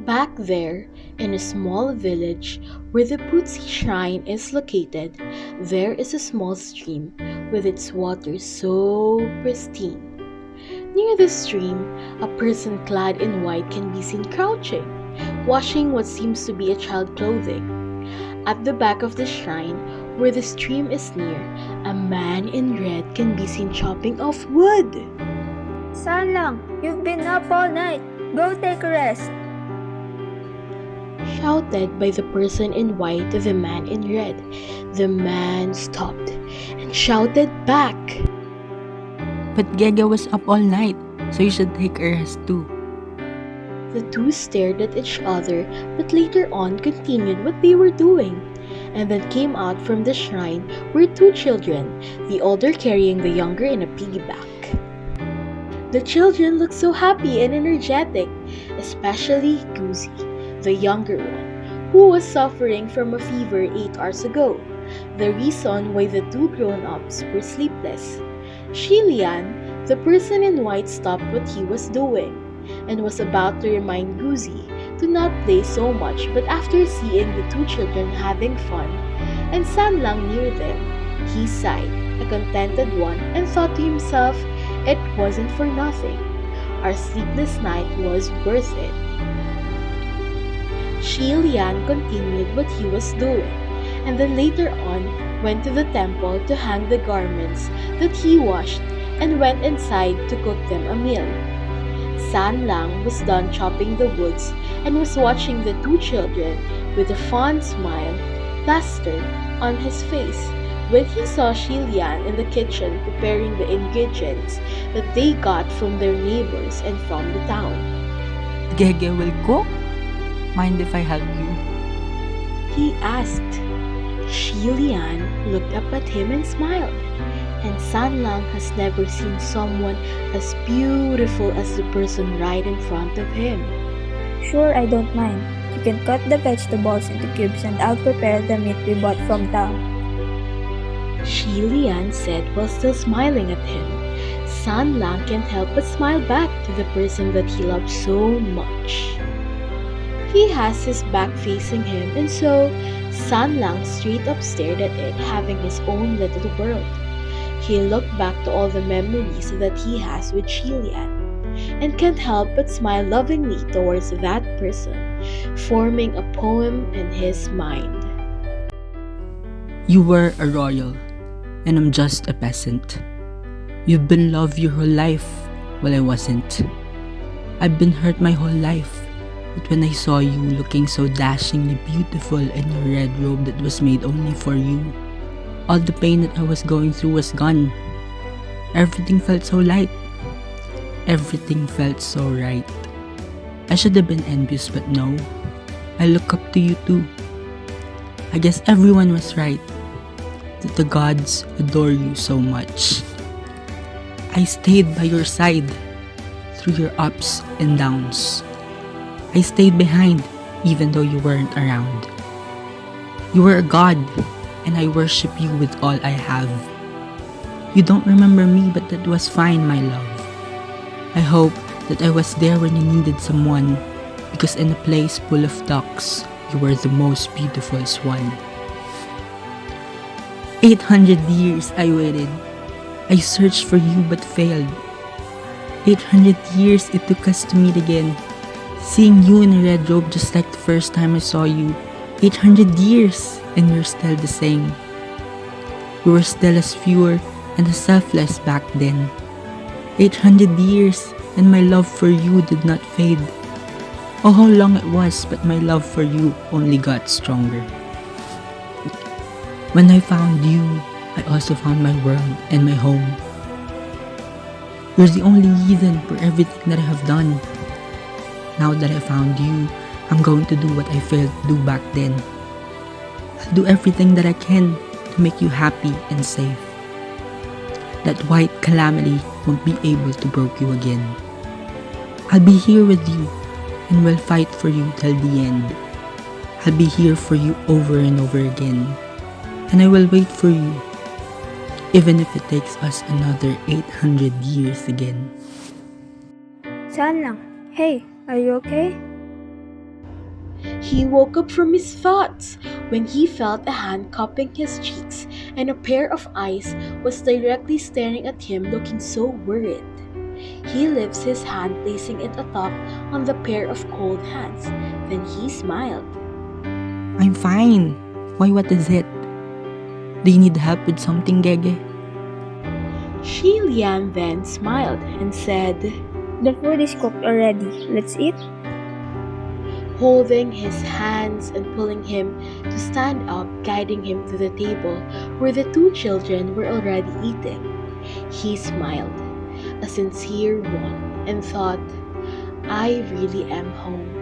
Back there, in a small village where the Putsi shrine is located, there is a small stream with its water so pristine. Near the stream, a person clad in white can be seen crouching, washing what seems to be a child's clothing. At the back of the shrine, where the stream is near, a man in red can be seen chopping off wood. Sanlang, you've been up all night. Go take a rest. Shouted by the person in white to the man in red. The man stopped and shouted back. But Gega was up all night, so you should take a rest too. The two stared at each other, but later on continued what they were doing, and then came out from the shrine were two children, the older carrying the younger in a piggyback. The children looked so happy and energetic, especially Goosey, the younger one, who was suffering from a fever 8 hours ago, the reason why the two grown-ups were sleepless. Shilian, the person in white, stopped what he was doing and was about to remind Goosey to not play so much, but after seeing the two children having fun and Sanlang near them, he sighed, a contented one, and thought to himself, it wasn't for nothing. Our sleepless night was worth it. Shilian continued what he was doing, and then later on went to the temple to hang the garments that he washed and went inside to cook them a meal. Sanlang was done chopping the woods and was watching the two children with a fond smile plastered on his face when he saw Shilian in the kitchen preparing the ingredients that they got from their neighbors and from the town. Gege will cook? Mind if I help you? He asked. Shilian looked up at him and smiled. And Sanlang has never seen someone as beautiful as the person right in front of him. Sure, I don't mind. You can cut the vegetables into cubes and I'll prepare the meat we bought from town. Shilian said while still smiling at him. Sanlang can't help but smile back to the person that he loves so much. He has his back facing him, and so Sanlang straight up stared at it, having his own little world. He looked back to all the memories that he has with Shilian and can't help but smile lovingly towards that person, forming a poem in his mind. You were a royal, and I'm just a peasant. You've been loved your whole life, while I wasn't. I've been hurt my whole life, but when I saw you looking so dashingly beautiful in a red robe that was made only for you, all the pain that I was going through was gone. Everything felt so light. Everything felt so right. I should have been envious, but no. I look up to you too. I guess everyone was right, that the gods adore you so much. I stayed by your side through your ups and downs. I stayed behind even though you weren't around. You were a god, and I worship you with all I have. You don't remember me, but that was fine, my love. I hope that I was there when you needed someone, because in a place full of ducks, you were the most beautiful swan. 800 years I waited. I searched for you but failed. 800 years it took us to meet again. Seeing you in a red robe just like the first time I saw you. 800 years and you're still the same. You were still as pure and as selfless back then. 800 years and my love for you did not fade. Oh, how long it was, but my love for you only got stronger. When I found you, I also found my world and my home. You're the only reason for everything that I have done. Now that I found you, I'm going to do what I failed to do back then. I'll do everything that I can to make you happy and safe. That white calamity won't be able to break you again. I'll be here with you and will fight for you till the end. I'll be here for you over and over again. And I will wait for you, even if it takes us another 800 years again. Saan lang? Hey, are you okay? He woke up from his thoughts when he felt a hand cupping his cheeks and a pair of eyes was directly staring at him looking so worried. He lifts his hand placing it atop on the pair of cold hands. Then he smiled. I'm fine. Why, what is it? Do you need help with something, Gege? Shi Lian then smiled and said, The food is cooked already. Let's eat. holding his hands and pulling him to stand up, guiding him to the table where the two children were already eating. He smiled, a sincere one, and thought, I really am home.